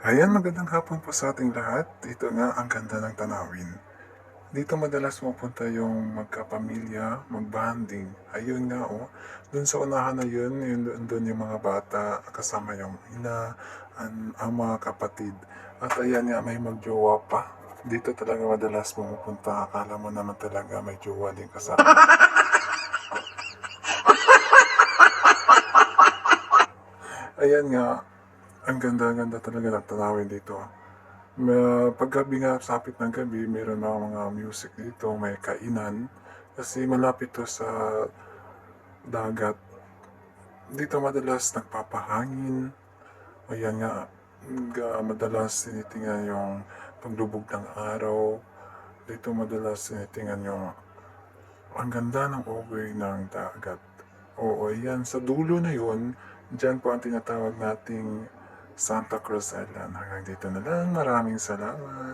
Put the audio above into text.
Ayan, magandang hapon po sa ating lahat. Dito nga ang ganda ng tanawin. Dito madalas pupunta yung magkapamilya, magbanding. Ayun nga oh, dun sa unahan na yun dun yung mga bata, kasama yung ina, ang mga kapatid. At ayan nga, may magjowa pa. Dito talaga madalas pumupunta, akala mo naman talaga may jowa din kasama. Ayan nga, ang ganda-ganda talaga ng tanawin dito. Paggabi nga, sapit ng gabi, meron na mga music dito, may kainan. Kasi malapit to sa dagat. Dito madalas nagpapahangin. Ayan nga, madalas tinitingnan yung paglubog ng araw. Dito madalas tinitingnan yung ang ganda ng ogoy ng dagat. Oo, yan. Sa dulo na yun, dyan po ang tinatawag nating Santa Cruz Island. Hanggang dito na lang. Maraming salamat.